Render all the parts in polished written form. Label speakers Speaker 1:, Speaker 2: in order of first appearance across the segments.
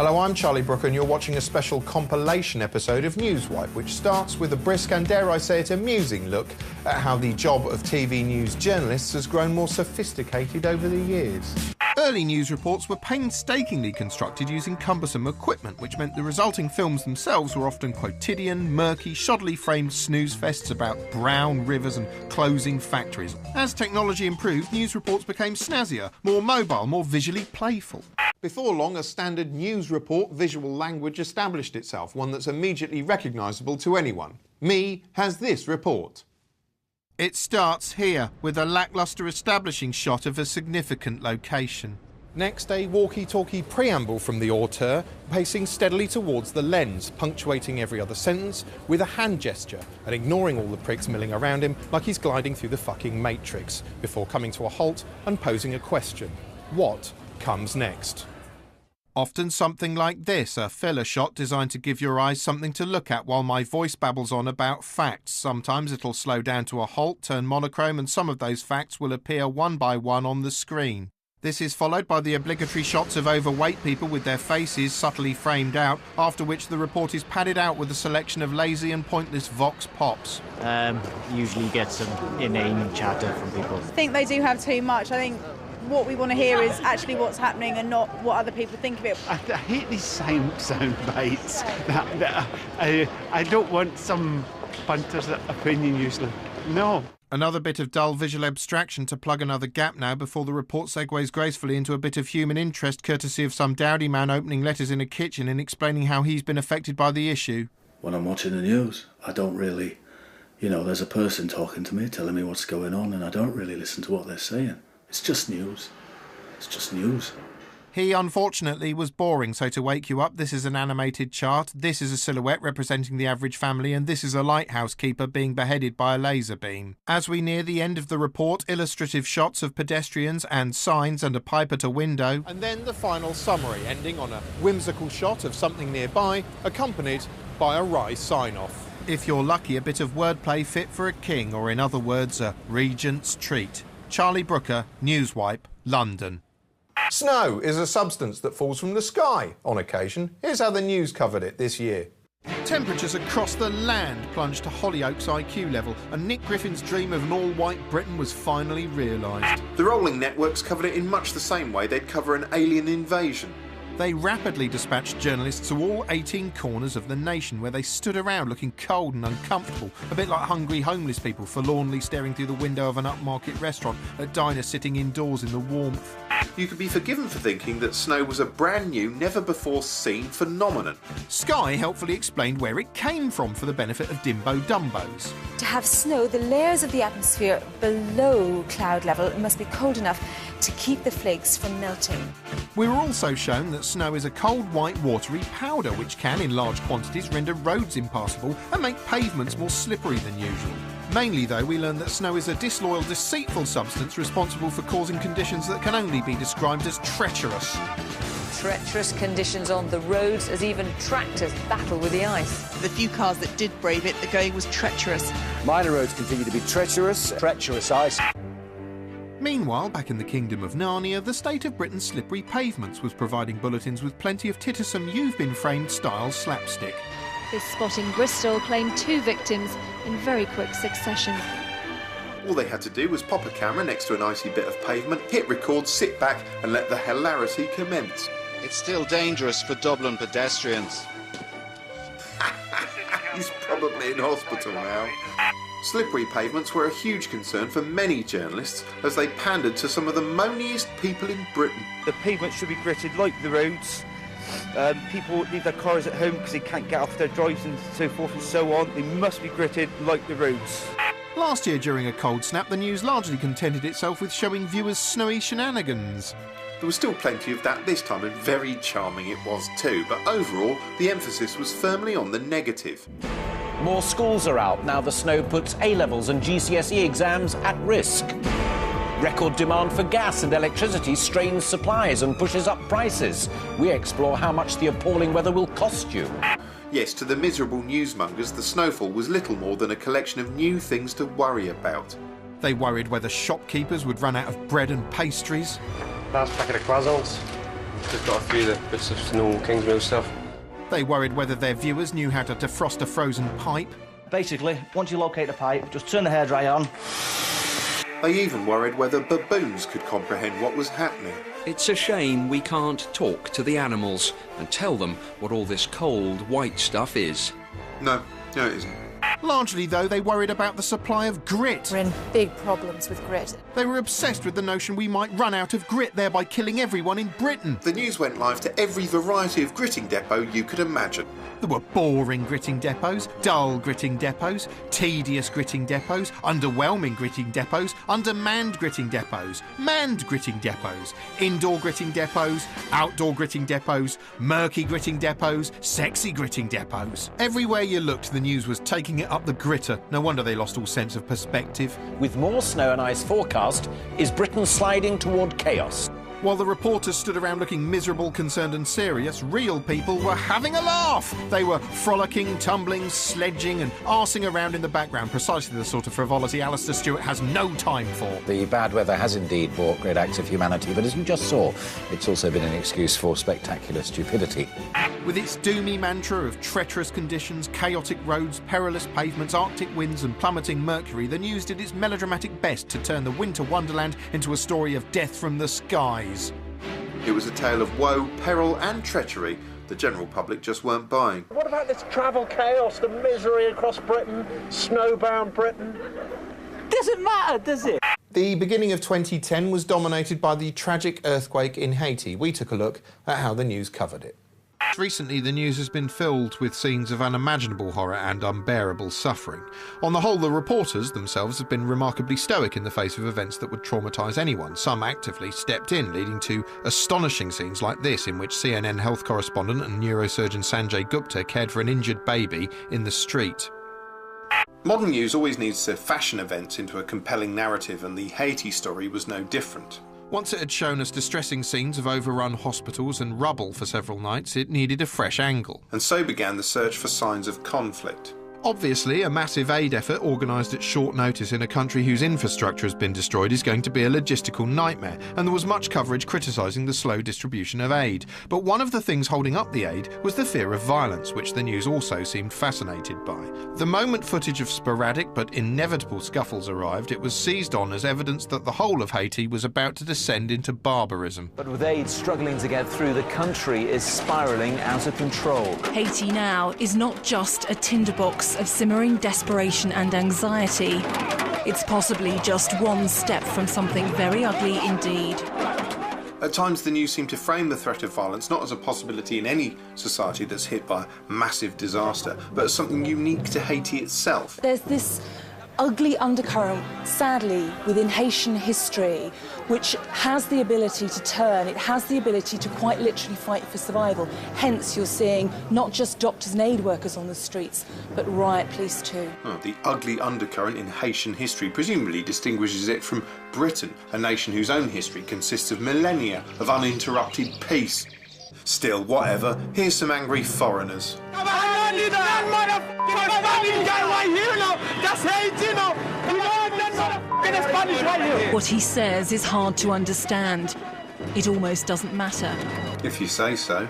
Speaker 1: Hello, I'm Charlie Brooker and you're watching a special compilation episode of Newswipe, which starts with a brisk and, dare I say it, amusing look at how the job of TV news journalists has grown more sophisticated over the years. Early news reports were painstakingly constructed using cumbersome equipment, which meant the resulting films themselves were often quotidian, murky, shoddily framed snooze fests about brown rivers and closing factories. As technology improved, news reports became snazzier, more mobile, more visually playful. Before long, a standard news report visual language established itself, one that's immediately recognisable to anyone. Me has this report. It starts here, with a lacklustre establishing shot of a significant location. Next, a walkie-talkie preamble from the auteur, pacing steadily towards the lens, punctuating every other sentence with a hand gesture and ignoring all the pricks milling around him like he's gliding through the fucking Matrix, before coming to a halt and posing a question. What comes next? Often something like this, a filler shot designed to give your eyes something to look at while my voice babbles on about facts. Sometimes it'll slow down to a halt, turn monochrome, and some of those facts will appear one by one on the screen. This is followed by the obligatory shots of overweight people with their faces subtly framed out, after which the report is padded out with a selection of lazy and pointless vox pops.
Speaker 2: Usually get some inane chatter from people.
Speaker 3: I think they do have too much. I think what we want to hear is actually what's happening and not what other people think of it.
Speaker 4: I hate these sound bites. I don't want some punter's opinion usually. No.
Speaker 1: Another bit of dull visual abstraction to plug another gap now before the report segues gracefully into a bit of human interest courtesy of some dowdy man opening letters in a kitchen and explaining how he's been affected by the issue.
Speaker 5: When I'm watching the news, I don't really, there's a person talking to me, telling me what's going on, and I don't really listen to what they're saying. It's just news. It's just news.
Speaker 1: He, unfortunately, was boring, so to wake you up, this is an animated chart, this is a silhouette representing the average family, and this is a lighthouse keeper being beheaded by a laser beam. As we near the end of the report, illustrative shots of pedestrians and signs and a pipe at a window. And then the final summary, ending on a whimsical shot of something nearby, accompanied by a wry sign-off. If you're lucky, a bit of wordplay fit for a king, or in other words, a regent's treat. Charlie Brooker, Newswipe, London. Snow is a substance that falls from the sky on occasion. Here's how the news covered it this year. Temperatures across the land plunged to Hollyoaks IQ level, and Nick Griffin's dream of an all-white Britain was finally realised. The rolling networks covered it in much the same way they'd cover an alien invasion. They rapidly dispatched journalists to all 18 corners of the nation, where they stood around looking cold and uncomfortable, a bit like hungry homeless people forlornly staring through the window of an upmarket restaurant at diners sitting indoors in the warmth. You could be forgiven for thinking that snow was a brand new, never-before-seen phenomenon. Sky helpfully explained where it came from for the benefit of dimbo-dumbos.
Speaker 6: To have snow, the layers of the atmosphere below cloud level must be cold enough to keep the flakes from melting.
Speaker 1: We were also shown that snow is a cold, white, watery powder which can, in large quantities, render roads impassable and make pavements more slippery than usual. Mainly, though, we learned that snow is a disloyal, deceitful substance responsible for causing conditions that can only be described as treacherous.
Speaker 7: Treacherous conditions on the roads as even tractors battle with the ice.
Speaker 8: The few cars that did brave it, the going was treacherous.
Speaker 9: Minor roads continue to be treacherous ice.
Speaker 1: Meanwhile, back in the Kingdom of Narnia, the state of Britain's slippery pavements was providing bulletins with plenty of tittersome you've-been-framed style slapstick.
Speaker 10: This spot in Bristol claimed 2 victims in very quick succession.
Speaker 1: All they had to do was pop a camera next to an icy bit of pavement, hit record, sit back and let the hilarity commence.
Speaker 11: It's still dangerous for Dublin pedestrians.
Speaker 1: He's probably in hospital now. Slippery pavements were a huge concern for many journalists as they pandered to some of the moaniest people in Britain.
Speaker 12: The pavement should be gritted like the roads. People leave their cars at home because they can't get off their drives and so forth and so on. They must be gritted like the roads.
Speaker 1: Last year, during a cold snap, the news largely contented itself with showing viewers snowy shenanigans. There was still plenty of that this time, and very charming it was too, but overall, the emphasis was firmly on the negative.
Speaker 13: More schools are out now the snow puts A-levels and GCSE exams at risk. Record demand for gas and electricity strains supplies and pushes up prices. We explore how much the appalling weather will cost you.
Speaker 1: Yes, to the miserable newsmongers, the snowfall was little more than a collection of new things to worry about. They worried whether shopkeepers would run out of bread and pastries.
Speaker 14: Last packet of croissants. Just got a few of the bits of normal Kingsmill stuff.
Speaker 1: They worried whether their viewers knew how to defrost a frozen pipe.
Speaker 15: Basically, once you locate a pipe, just turn the hairdryer on.
Speaker 1: They even worried whether baboons could comprehend what was happening.
Speaker 16: It's a shame we can't talk to the animals and tell them what all this cold, white stuff is.
Speaker 1: No, it isn't. Largely, though, they worried about the supply of grit.
Speaker 6: We're in big problems with grit.
Speaker 1: They were obsessed with the notion we might run out of grit, thereby killing everyone in Britain. The news went live to every variety of gritting depot you could imagine. There were boring gritting depots, dull gritting depots, tedious gritting depots, underwhelming gritting depots, undermanned gritting depots, manned gritting depots, indoor gritting depots, outdoor gritting depots, murky gritting depots, sexy gritting depots. Everywhere you looked, the news was taking it up the gritter. No wonder they lost all sense of perspective.
Speaker 13: With more snow and ice forecast, is Britain sliding toward chaos?
Speaker 1: While the reporters stood around looking miserable, concerned and serious, real people were having a laugh. They were frolicking, tumbling, sledging and arsing around in the background, precisely the sort of frivolity Alistair Stewart has no time for.
Speaker 17: The bad weather has indeed brought great acts of humanity, but as you just saw, it's also been an excuse for spectacular stupidity.
Speaker 1: With its doomy mantra of treacherous conditions, chaotic roads, perilous pavements, arctic winds and plummeting mercury, the news did its melodramatic best to turn the winter wonderland into a story of death from the skies. It was a tale of woe, peril and treachery the general public just weren't buying.
Speaker 18: What about this travel chaos, the misery across Britain, snowbound Britain? Doesn't matter, does it?
Speaker 1: The beginning of 2010 was dominated by the tragic earthquake in Haiti. We took a look at how the news covered it. Recently, the news has been filled with scenes of unimaginable horror and unbearable suffering. On the whole, the reporters themselves have been remarkably stoic in the face of events that would traumatise anyone. Some actively stepped in, leading to astonishing scenes like this, in which CNN health correspondent and neurosurgeon Sanjay Gupta cared for an injured baby in the street. Modern news always needs to fashion events into a compelling narrative, and the Haiti story was no different. Once it had shown us distressing scenes of overrun hospitals and rubble for several nights, it needed a fresh angle. And so began the search for signs of conflict. Obviously, a massive aid effort organised at short notice in a country whose infrastructure has been destroyed is going to be a logistical nightmare, and there was much coverage criticising the slow distribution of aid. But one of the things holding up the aid was the fear of violence, which the news also seemed fascinated by. The moment footage of sporadic but inevitable scuffles arrived, it was seized on as evidence that the whole of Haiti was about to descend into barbarism.
Speaker 19: But with aid struggling to get through, the country is spiralling out of control.
Speaker 20: Haiti now is not just a tinderbox of simmering desperation and anxiety. It's possibly just one step from something very ugly indeed.
Speaker 1: At times, the news seemed to frame the threat of violence not as a possibility in any society that's hit by a massive disaster, but as something unique to Haiti itself.
Speaker 6: There's this ugly undercurrent, sadly, within Haitian history, which has the ability to turn. It has the ability to quite literally fight for survival. Hence, you're seeing not just doctors and aid workers on the streets, but riot police too.
Speaker 1: The ugly undercurrent in Haitian history presumably distinguishes it from Britain, a nation whose own history consists of millennia of uninterrupted peace. Still, whatever, here's some angry foreigners.
Speaker 20: What he says is hard to understand. It almost doesn't matter.
Speaker 1: If you say so.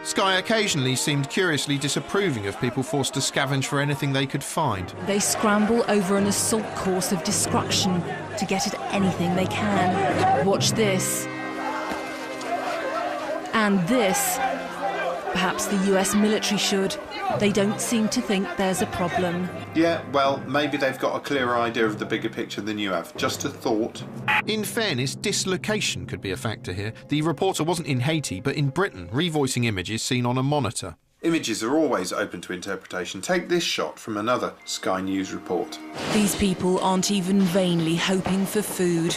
Speaker 1: Sky occasionally seemed curiously disapproving of people forced to scavenge for anything they could find.
Speaker 20: They scramble over an assault course of destruction to get at anything they can. Watch this. And this. Perhaps the US military should. They don't seem to think there's a problem.
Speaker 1: Yeah, well, maybe they've got a clearer idea of the bigger picture than you have. Just a thought. In fairness, dislocation could be a factor here. The reporter wasn't in Haiti, but in Britain, revoicing images seen on a monitor. Images are always open to interpretation. Take this shot from another Sky News report.
Speaker 20: These people aren't even vainly hoping for food.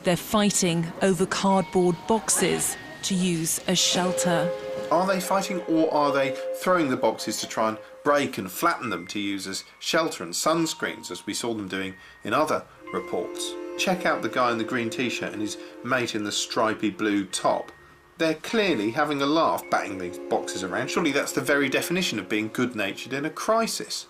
Speaker 20: They're fighting over cardboard boxes to use as shelter.
Speaker 1: Are they fighting, or are they throwing the boxes to try and break and flatten them to use as shelter and sunscreens, as we saw them doing in other reports? Check out the guy in the green t-shirt and his mate in the stripy blue top. They're clearly having a laugh batting these boxes around. Surely that's the very definition of being good-natured in a crisis.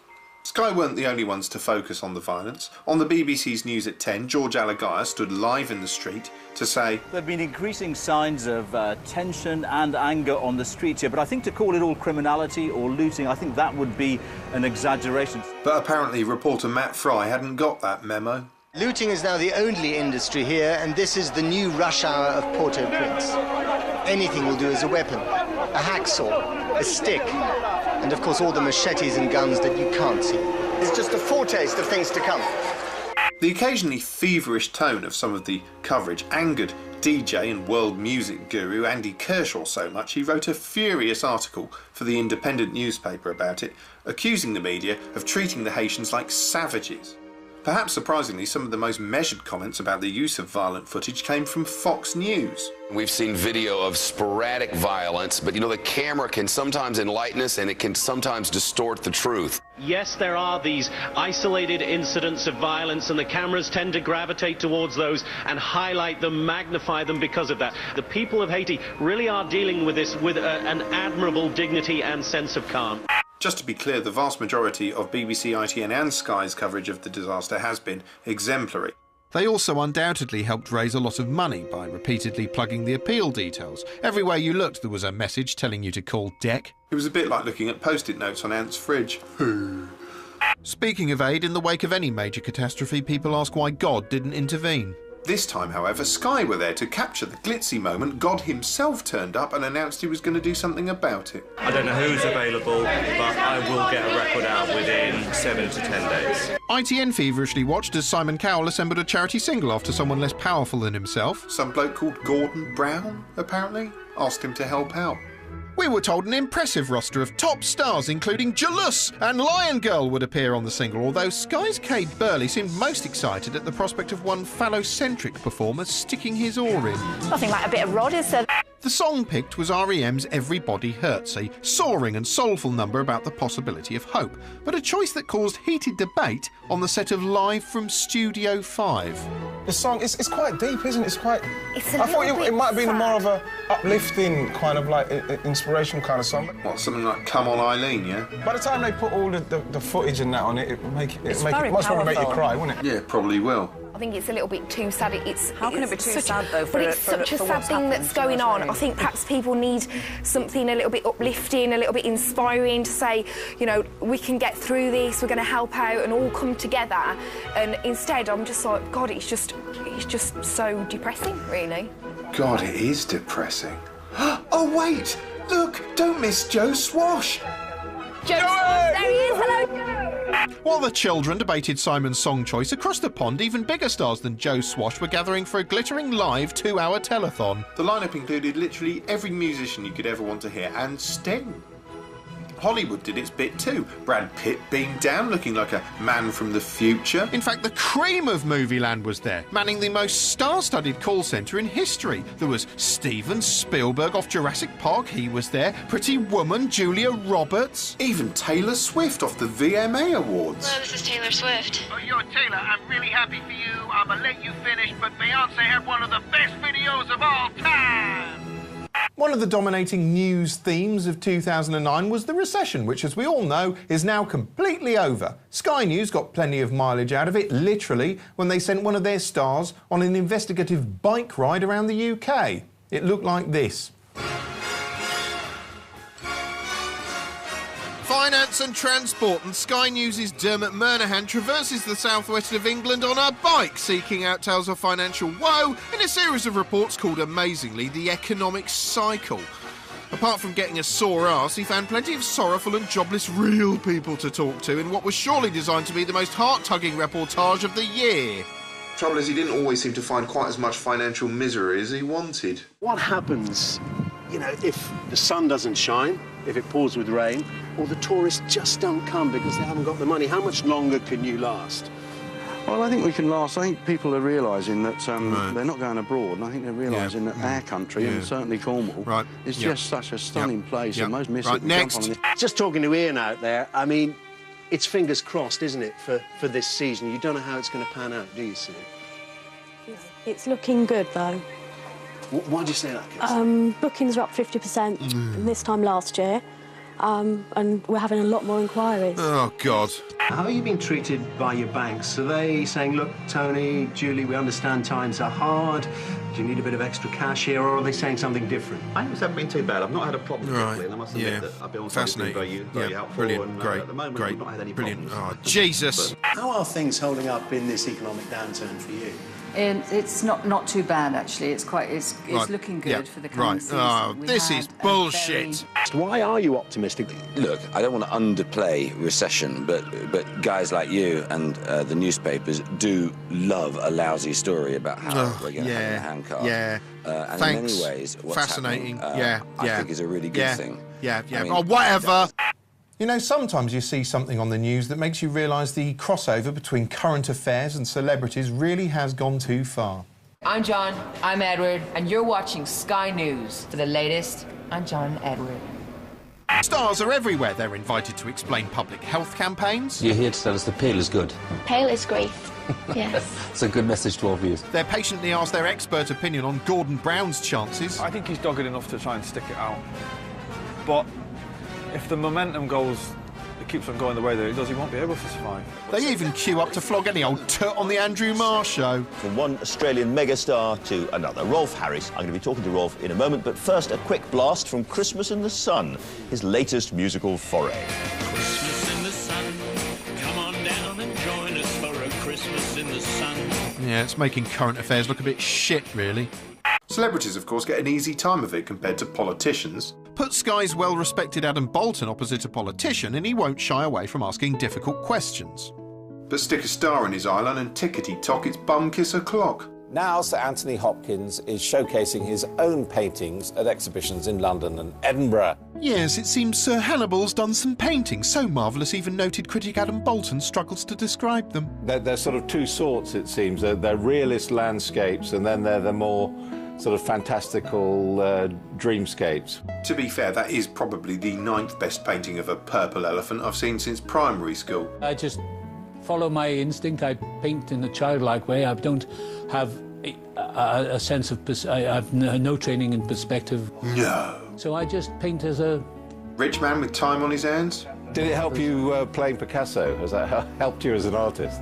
Speaker 1: Sky weren't the only ones to focus on the violence. On the BBC's News at 10, George Alagaya stood live in the street to say,
Speaker 15: There have been increasing signs of tension and anger on the streets here, but I think to call it all criminality or looting, I think that would be an exaggeration.
Speaker 1: But apparently reporter Matt Fry hadn't got that memo.
Speaker 21: Looting is now the only industry here, and this is the new rush hour of Port-au-Prince. Anything will do as a weapon. A hacksaw, a stick, and of course all the machetes and guns that you can't see. It's just a foretaste of things to come.
Speaker 1: The occasionally feverish tone of some of the coverage angered DJ and world music guru Andy Kershaw so much he wrote a furious article for the Independent newspaper about it, accusing the media of treating the Haitians like savages. Perhaps surprisingly, some of the most measured comments about the use of violent footage came from Fox News.
Speaker 22: We've seen video of sporadic violence, but you know, the camera can sometimes enlighten us and it can sometimes distort the truth.
Speaker 23: Yes, there are these isolated incidents of violence, and the cameras tend to gravitate towards those and highlight them, magnify them because of that. The people of Haiti really are dealing with this with an admirable dignity and sense of calm.
Speaker 1: Just to be clear, the vast majority of BBC, ITN and Sky's coverage of the disaster has been exemplary. They also undoubtedly helped raise a lot of money by repeatedly plugging the appeal details. Everywhere you looked there was a message telling you to call DEC. It was a bit like looking at post-it notes on Ant's fridge. Speaking of aid, in the wake of any major catastrophe, people ask why God didn't intervene. This time, however, Sky were there to capture the glitzy moment. God himself turned up and announced he was going to do something about it.
Speaker 24: I don't know who's available, but I will get a record out within 7 to 10 days.
Speaker 1: ITN feverishly watched as Simon Cowell assembled a charity single after someone less powerful than himself. Some bloke called Gordon Brown, apparently, asked him to help out. We were told an impressive roster of top stars, including Jalus and Lion Girl, would appear on the single, although Sky's Cade Burley seemed most excited at the prospect of one phallocentric performer sticking his oar in.
Speaker 25: Nothing like a bit of Roddy, so...
Speaker 1: The song picked was R.E.M's Everybody Hurts, a soaring and soulful number about the possibility of hope, but a choice that caused heated debate on the set of Live from Studio 5.
Speaker 26: The song, it's quite deep, isn't it? It's quite...
Speaker 25: It's
Speaker 26: I thought it might have been more of a uplifting, kind of like inspirational kind of song.
Speaker 1: What, something like Come On Eileen, yeah?
Speaker 26: By the time they put all the footage and that on it, it might probably make you cry, wouldn't it?
Speaker 1: Yeah, probably will.
Speaker 25: I think it's a little bit too sad.
Speaker 7: How can it be too sad, though,
Speaker 25: but it's such a sad thing that's going on. I think perhaps people need something a little bit uplifting, a little bit inspiring to say, you know, we can get through this, we're going to help out and all come together. And instead, I'm just like, God, it's just so depressing, really.
Speaker 1: God, it is depressing. Oh, wait! Look, don't miss Joe Swash!
Speaker 25: Joe Swash, there he is, hello!
Speaker 1: While the children debated Simon's song choice, across the pond, even bigger stars than Joe Swash were gathering for a glittering live 2-hour telethon. The lineup included literally every musician you could ever want to hear, and Sting. Hollywood did its bit too. Brad Pitt beamed down looking like a man from the future. In fact, the cream of Movieland was there, manning the most star-studded call centre in history. There was Steven Spielberg off Jurassic Park, he was there. Pretty Woman, Julia Roberts. Even Taylor Swift off the VMA Awards.
Speaker 27: Hello, this is Taylor Swift.
Speaker 18: Oh, you're Taylor. I'm really happy for you. I'm gonna let you finish, but Beyonce had one of the best videos of all time.
Speaker 1: One of the dominating news themes of 2009 was the recession, which, as we all know, is now completely over. Sky News got plenty of mileage out of it, literally, when they sent one of their stars on an investigative bike ride around the UK. It looked like this. Finance and transport, and Sky News' Dermot Murnahan traverses the southwest of England on a bike, seeking out tales of financial woe in a series of reports called, amazingly, The Economic Cycle. Apart from getting a sore arse, he found plenty of sorrowful and jobless real people to talk to in what was surely designed to be the most heart-tugging reportage of the year. Trouble is, he didn't always seem to find quite as much financial misery as he wanted.
Speaker 18: What happens, you know, if the sun doesn't shine, if it pours with rain, or the tourists just don't come because they haven't got the money? How much longer can you last?
Speaker 28: Well, I think we can last. I think people are realising that they're not going abroad, and I think they're realising that our country, and certainly Cornwall, is just such a stunning place, and most miss it.
Speaker 1: Next.
Speaker 18: Just talking to Ian out there, I mean, it's fingers crossed, isn't it, for this season? You don't know how it's going to pan out, do you, Sue?
Speaker 29: It's looking good, though.
Speaker 18: Why do you say that, Kirsty?
Speaker 29: Bookings are up 50% from this time last year. and we're having a lot more inquiries.
Speaker 1: Oh, God.
Speaker 18: How are you being treated by your banks? Are they saying, look, Tony, Julie, we understand times are hard, do you need a bit of extra cash here, or are they saying something different?
Speaker 2: Payments haven't been too bad. I've not had a problem
Speaker 1: Right.
Speaker 2: and I must admit that I've been on something very helpful.
Speaker 1: Brilliant.
Speaker 2: And,
Speaker 1: Great.
Speaker 2: at the moment,
Speaker 1: Great.
Speaker 2: I've not had any
Speaker 1: Brilliant.
Speaker 2: problems.
Speaker 1: Oh, Jesus.
Speaker 18: How are things holding up in this economic downturn for you?
Speaker 7: It's not too bad, actually. It's
Speaker 1: Right.
Speaker 7: looking good
Speaker 1: Yeah.
Speaker 7: for the coming
Speaker 1: Right.
Speaker 7: season.
Speaker 1: Oh,
Speaker 7: We
Speaker 1: this
Speaker 7: had
Speaker 1: is
Speaker 7: a
Speaker 1: bullshit.
Speaker 18: Why are you optimistic?
Speaker 3: Look, I don't want to underplay recession, but guys like you and the newspapers do love a lousy story about how we're going to have a handcart.
Speaker 1: Yeah.
Speaker 3: And
Speaker 1: Thanks.
Speaker 3: in many ways, what's
Speaker 1: Fascinating.
Speaker 3: happening, I think is a really good thing.
Speaker 1: Yeah.
Speaker 3: I mean,
Speaker 1: Oh, whatever. You know, sometimes you see something on the news that makes you realise the crossover between current affairs and celebrities really has gone too far.
Speaker 4: I'm John, I'm Edward, and you're watching Sky News. For the latest, I'm John and Edward.
Speaker 1: Stars are everywhere. They're invited to explain public health campaigns.
Speaker 5: You're here to tell us the pale is good.
Speaker 8: Pale is great, yes.
Speaker 5: It's a good message to our viewers.
Speaker 1: They're patiently asked their expert opinion on Gordon Brown's chances.
Speaker 26: I think he's dogged enough to try and stick it out. But if the momentum keeps on going the way that it does, he won't be able to survive.
Speaker 1: They even queue up to flog any old tut on the Andrew Marr show.
Speaker 9: From one Australian megastar to another, Rolf Harris. I'm going to be talking to Rolf in a moment, but first a quick blast from Christmas in the Sun, his latest musical foray.
Speaker 10: Christmas in the sun, come on down and join us for a Christmas in the sun.
Speaker 1: Yeah, it's making current affairs look a bit shit, really. Celebrities, of course, get an easy time of it compared to politicians. Put Sky's well-respected Adam Bolton opposite a politician and he won't shy away from asking difficult questions. But stick a star in his eyeline and tickety-tock, it's bum kiss o'clock.
Speaker 11: Now Sir Anthony Hopkins is showcasing his own paintings at exhibitions in London and Edinburgh.
Speaker 1: Yes, it seems Sir Hannibal's done some paintings so marvellous even noted critic Adam Bolton struggles to describe them.
Speaker 28: They're sort of two sorts, it seems. They're realist landscapes, and then they're the more sort of fantastical dreamscapes.
Speaker 1: To be fair, that is probably the 9th best painting of a purple elephant I've seen since primary school.
Speaker 27: I just follow my instinct. I paint in a childlike way. I don't have a sense of... I have no training in perspective.
Speaker 1: No.
Speaker 27: So I just paint as a...
Speaker 1: Rich man with time on his hands?
Speaker 28: Did it help you playing Picasso? Has that helped you as an artist?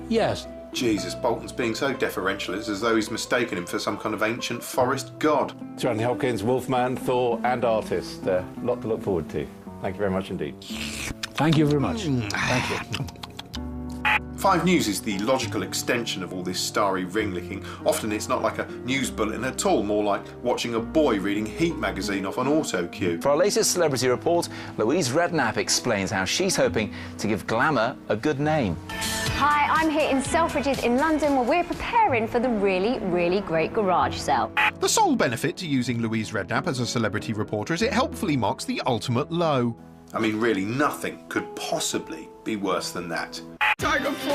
Speaker 27: Yes.
Speaker 1: Jesus, Bolton's being so deferential, it's as though he's mistaken him for some kind of ancient forest god.
Speaker 28: Sir Anthony Hopkins, Wolfman, Thor and artist. A lot to look forward to. Thank you very much indeed.
Speaker 27: Thank you very much. Thank you.
Speaker 1: 5 News is the logical extension of all this starry ring-licking. Often it's not like a news bulletin at all, more like watching a boy reading Heat magazine off on auto cue.
Speaker 19: For our latest celebrity report, Louise Redknapp explains how she's hoping to give glamour a good name.
Speaker 30: Hi, I'm here in Selfridges in London where we're preparing for the really great garage sale.
Speaker 1: The sole benefit to using Louise Redknapp as a celebrity reporter is it helpfully marks the ultimate low. I mean, really, nothing could possibly be worse than that.
Speaker 26: Tiger 4!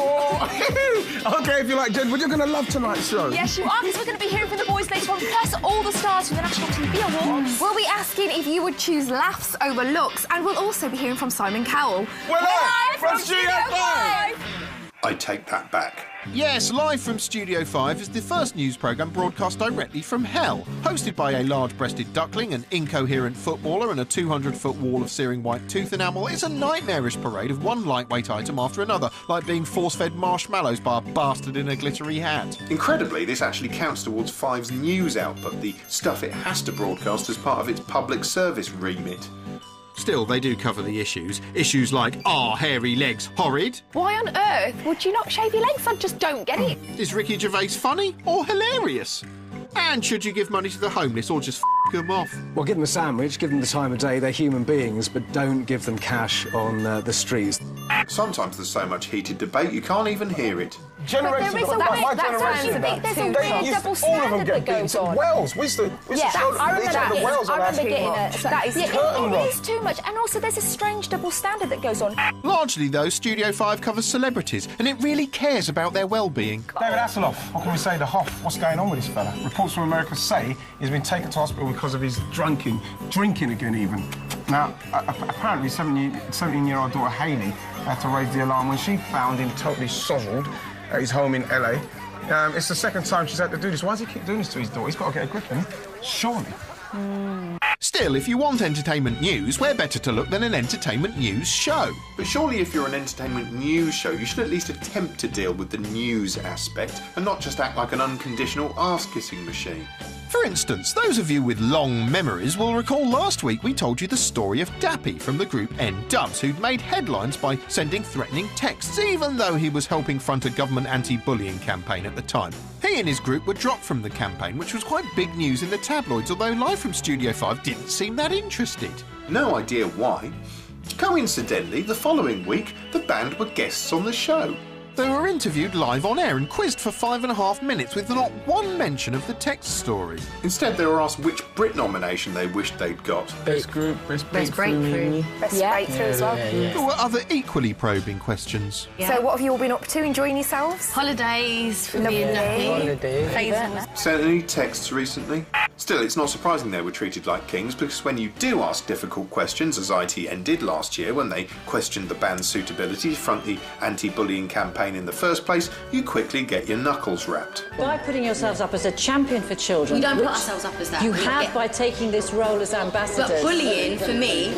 Speaker 26: OK, if you like, Jed, you're going to love tonight's show.
Speaker 25: Yes, you are, because we're going to be hearing from the boys later on, plus all the stars from the National TV Awards. We'll be asking if you would choose laughs over looks, and we'll also be hearing from Simon Cowell.
Speaker 26: We're live from Studio 5!
Speaker 1: I take that back. Yes, Live from Studio 5 is the first news programme broadcast directly from hell. Hosted by a large-breasted duckling, an incoherent footballer and a 200-foot wall of searing white tooth enamel, it's a nightmarish parade of one lightweight item after another, like being force-fed marshmallows by a bastard in a glittery hat. Incredibly, this actually counts towards 5's news output, the stuff it has to broadcast as part of its public service remit. Still, they do cover the issues. Issues like, are hairy legs horrid?
Speaker 25: Why on earth would you not shave your legs? I just don't get it.
Speaker 1: Is Ricky Gervais funny or hilarious? And should you give money to the homeless or just f*** them off?
Speaker 31: Well, give them a sandwich, give them the time of day, they're human beings, but don't give them cash on the streets.
Speaker 1: Sometimes there's so much heated debate you can't even hear it.
Speaker 25: Generation, there's a weird double standard that goes on.
Speaker 26: Wales, we used to show
Speaker 25: I remember
Speaker 26: Wales on
Speaker 25: getting that is
Speaker 26: curtain
Speaker 25: it is too much, and also there's a strange double standard that goes on.
Speaker 1: Largely, though, Studio 5 covers celebrities, and it really cares about their well-being.
Speaker 26: David Hasselhoff, what can we say to Hoff? What's going on with this fella? Reports from America say he's been taken to hospital because of his drinking again even. Now, apparently 17-year-old daughter Hayley had to raise the alarm when she found him totally sozzled at his home in LA. It's the second time she's had to do this. Why does he keep doing this to his daughter? He's got to get a grip on him, surely.
Speaker 1: Still, if you want entertainment news, where better to look than an entertainment news show? But surely if you're an entertainment news show, you should at least attempt to deal with the news aspect and not just act like an unconditional arse-kissing machine. For instance, those of you with long memories will recall last week we told you the story of Dappy from the group N-Dubs, who'd made headlines by sending threatening texts, even though he was helping front a government anti-bullying campaign at the time. He and his group were dropped from the campaign, which was quite big news in the tabloids, although Live from Studio 5 didn't seem that interested. No idea why. Coincidentally, the following week, the band were guests on the show. They were interviewed live on air and quizzed for 5.5 minutes with not one mention of the text story. Instead, they were asked which Brit nomination they wished they'd got.
Speaker 26: Best group, best
Speaker 25: breakthrough. Best breakthrough as well.
Speaker 1: There were other equally probing questions.
Speaker 25: So what have you all been up to? Enjoying yourselves?
Speaker 6: Holidays for
Speaker 25: me
Speaker 6: and
Speaker 25: Holidays.
Speaker 1: Sent any texts recently? Still, it's not surprising they were treated like kings, because when you do ask difficult questions, as ITN did last year when they questioned the band's suitability to front the anti-bullying campaign in the first place, you quickly get your knuckles wrapped.
Speaker 7: By putting yourselves up as a champion for children...
Speaker 6: We don't put ourselves up as that.
Speaker 7: You have by taking this role as ambassadors.
Speaker 6: But bullying, for me...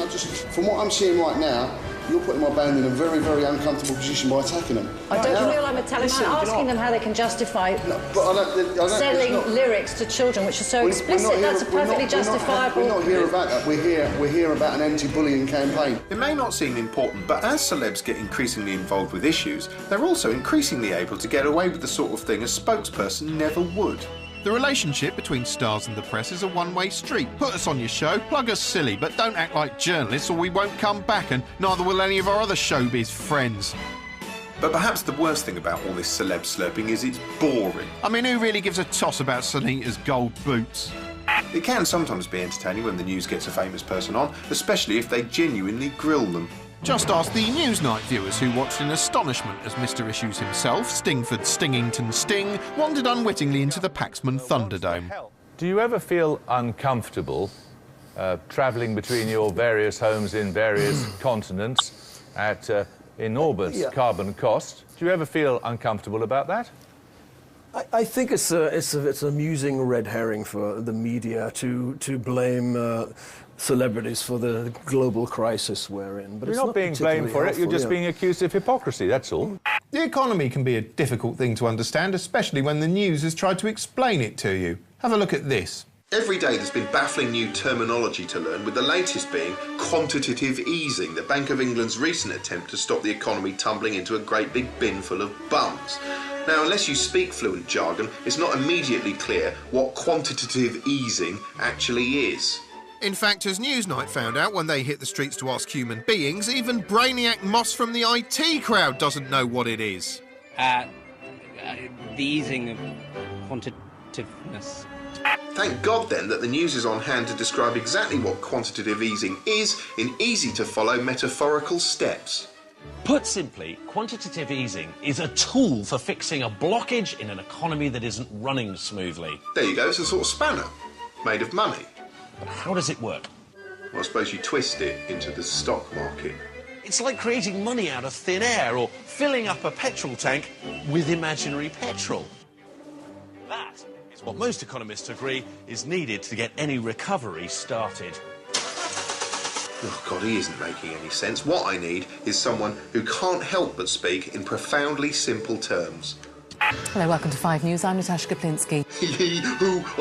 Speaker 28: From what I'm seeing right now, you're putting my band in a very, very uncomfortable position by attacking them.
Speaker 7: I don't feel I'm asking them how they can justify selling lyrics to children, which are so explicit. That's a perfectly justifiable...
Speaker 28: We're not here about that. We're here about an anti-bullying campaign.
Speaker 1: It may not seem important, but as celebs get increasingly involved with issues, they're also increasingly able to get away with the sort of thing a spokesperson never would. The relationship between stars and the press is a one-way street. Put us on your show, plug us silly, but don't act like journalists or we won't come back, and neither will any of our other showbiz friends. But perhaps the worst thing about all this celeb slurping is it's boring. I mean, who really gives a toss about Sunita's gold boots? It can sometimes be entertaining when the news gets a famous person on, especially if they genuinely grill them. Just ask the Newsnight viewers who watched in astonishment as Mr. Issues himself, Stingford Stingington Sting, wandered unwittingly into the Paxman Thunderdome.
Speaker 12: Do you ever feel uncomfortable travelling between your various homes in various continents at enormous carbon cost? Do you ever feel uncomfortable about that?
Speaker 13: I think it's an amusing red herring for the media to blame celebrities for the global crisis we're in. But
Speaker 12: you're not being blamed for it, you're just being accused of hypocrisy, that's all.
Speaker 1: The economy can be a difficult thing to understand, especially when the news has tried to explain it to you. Have a look at this. Every day there's been baffling new terminology to learn, with the latest being quantitative easing, the Bank of England's recent attempt to stop the economy tumbling into a great big bin full of bums. Now, unless you speak fluent jargon, it's not immediately clear what quantitative easing actually is. In fact, as Newsnight found out when they hit the streets to ask human beings, even Brainiac Moss from the IT crowd doesn't know what it is.
Speaker 14: The easing of quantitativeness.
Speaker 1: Thank God, then, that the news is on hand to describe exactly what quantitative easing is in easy-to-follow metaphorical steps.
Speaker 15: Put simply, quantitative easing is a tool for fixing a blockage in an economy that isn't running smoothly.
Speaker 1: There you go, it's a sort of spanner, made of money.
Speaker 15: But how does it work?
Speaker 1: Well, I suppose you twist it into the stock market.
Speaker 15: It's like creating money out of thin air or filling up a petrol tank with imaginary petrol. That is what most economists agree is needed to get any recovery started.
Speaker 1: Oh, God, he isn't making any sense. What I need is someone who can't help but speak in profoundly simple terms.
Speaker 16: Hello, welcome to 5 News. I'm Natasha Kaplinsky.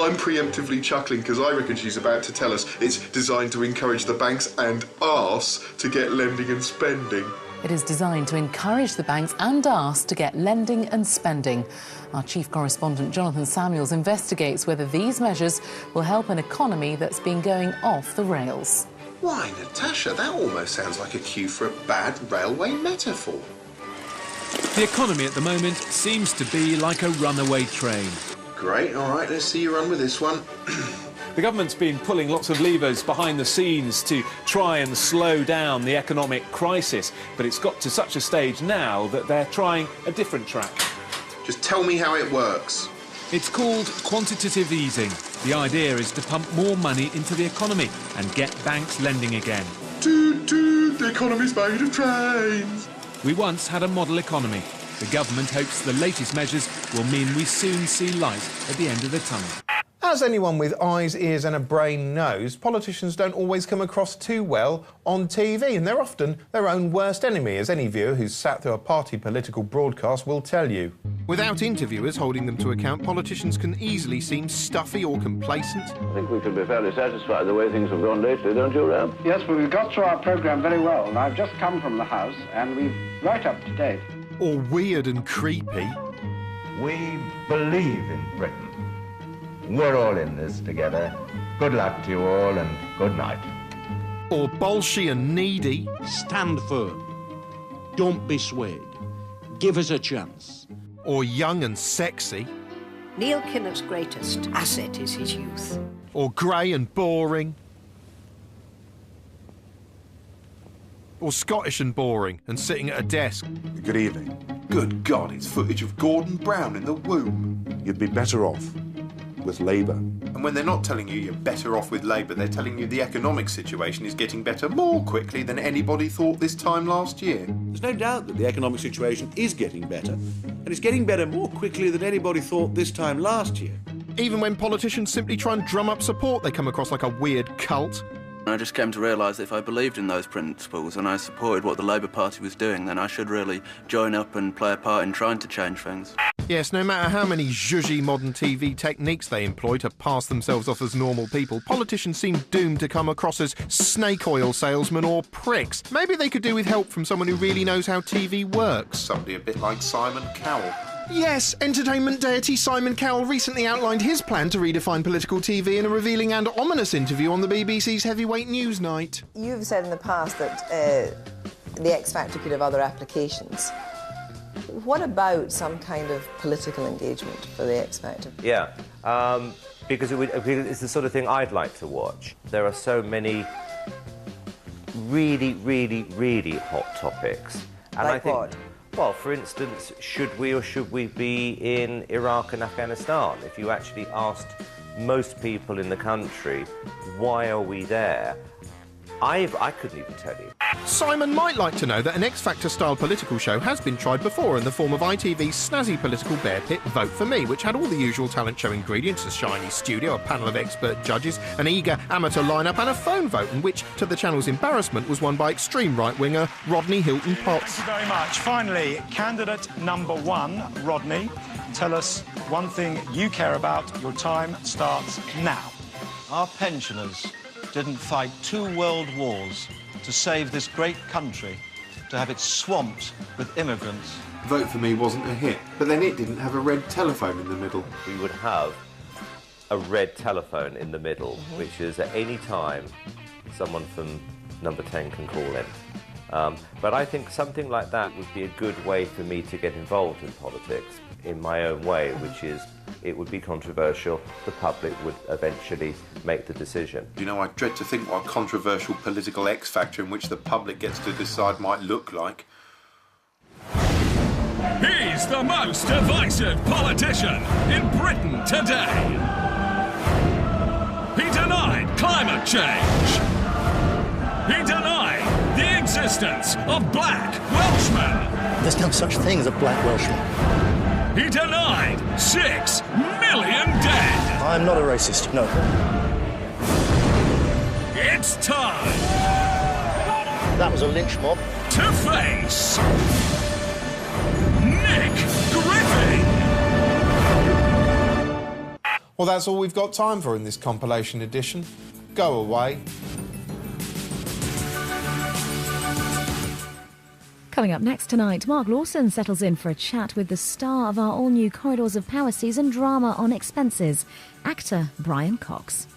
Speaker 1: I'm preemptively chuckling because I reckon she's about to tell us it's designed to encourage the banks and arse to get lending and spending.
Speaker 16: It is designed to encourage the banks and arse to get lending and spending. Our chief correspondent Jonathan Samuels investigates whether these measures will help an economy that's been going off the rails.
Speaker 1: Why, Natasha, that almost sounds like a cue for a bad railway metaphor.
Speaker 17: The economy at the moment seems to be like a runaway train.
Speaker 1: Great, all right, let's see you run with this one.
Speaker 11: The government's been pulling lots of levers behind the scenes to try and slow down the economic crisis, but it's got to such a stage now that they're trying a different track.
Speaker 1: Just tell me how it works.
Speaker 17: It's called quantitative easing. The idea is to pump more money into the economy and get banks lending again.
Speaker 1: Toot toot, the economy's made of trains.
Speaker 17: We once had a model economy. The government hopes the latest measures will mean we soon see light at the end of the tunnel.
Speaker 1: As anyone with eyes, ears and a brain knows, politicians don't always come across too well on TV, and they're often their own worst enemy, as any viewer who's sat through a party political broadcast will tell you. Without interviewers holding them to account, politicians can easily seem stuffy or complacent.
Speaker 2: I think we can be fairly satisfied the way things have gone lately, don't you, Ram?
Speaker 3: Yes, but we've got through our programme very well, and I've just come from the House, and we're right up to date.
Speaker 1: Or weird and creepy.
Speaker 4: We believe in Britain. We're all in this together. Good luck to you all, and good night.
Speaker 1: Or bolshy and needy.
Speaker 8: Stand firm. Don't be swayed. Give us a chance.
Speaker 1: Or young and sexy.
Speaker 18: Neil Kinnock's greatest asset is his youth.
Speaker 1: Or grey and boring. Or Scottish and boring and sitting at a desk.
Speaker 20: Good evening. Good God, it's footage of Gordon Brown in the womb. You'd be better off with Labour. And when they're not telling you you're better off with Labour, they're telling you the economic situation is getting better more quickly than anybody thought this time last year.
Speaker 15: There's no doubt that the economic situation is getting better, and it's getting better more quickly than anybody thought this time last year.
Speaker 1: Even when politicians simply try and drum up support, they come across like a weird cult.
Speaker 21: I just came to realise that if I believed in those principles and I supported what the Labour Party was doing, then I should really join up and play a part in trying to change things.
Speaker 1: Yes, no matter how many zhuzhy modern TV techniques they employ to pass themselves off as normal people, politicians seem doomed to come across as snake oil salesmen or pricks. Maybe they could do with help from someone who really knows how TV works.
Speaker 20: Somebody a bit like Simon Cowell.
Speaker 1: Yes, entertainment deity Simon Cowell recently outlined his plan to redefine political TV in a revealing and ominous interview on the BBC's Heavyweight News Night.
Speaker 22: You've said in the past that the X Factor could have other applications. What about some kind of political engagement for the X Factor?
Speaker 23: Yeah, because it's the sort of thing I'd like to watch. There are so many really, really, really hot topics. And
Speaker 22: like
Speaker 23: I think,
Speaker 22: what?
Speaker 23: Well, for instance, should we or should we be in Iraq and Afghanistan? If you actually asked most people in the country, why are we there? I couldn't even tell you.
Speaker 1: Simon might like to know that an X Factor-style political show has been tried before in the form of ITV's snazzy political bear pit Vote For Me, which had all the usual talent show ingredients: a shiny studio, a panel of expert judges, an eager amateur lineup and a phone vote, and which, to the channel's embarrassment, was won by extreme right-winger Rodney Hilton-Potts.
Speaker 24: Thank you very much. Finally, candidate number one, Rodney, tell us one thing you care about. Your time starts now.
Speaker 8: Our pensioners didn't fight 2 world wars to save this great country, to have it swamped with immigrants.
Speaker 20: Vote For Me wasn't a hit, but then it didn't have a red telephone in the middle.
Speaker 23: We would have a red telephone in the middle, which is at any time someone from number 10 can call in. But I think something like that would be a good way for me to get involved in politics in my own way, which is it would be controversial. The public would eventually make the decision.
Speaker 20: You know, I dread to think what a controversial political X Factor in which the public gets to decide might look like.
Speaker 10: He's the most divisive politician in Britain today. He denied climate change. He denied the existence of black Welshmen.
Speaker 29: There's no such thing as a black Welshman.
Speaker 10: He denied 6 million dead.
Speaker 29: I'm not a racist, no.
Speaker 10: It's time.
Speaker 29: That was a lynch mob.
Speaker 10: To face Nick Griffin.
Speaker 1: Well, that's all we've got time for in this compilation edition. Go away.
Speaker 32: Coming up next tonight, Mark Lawson settles in for a chat with the star of our all-new Corridors of Power season drama on expenses, actor Brian Cox.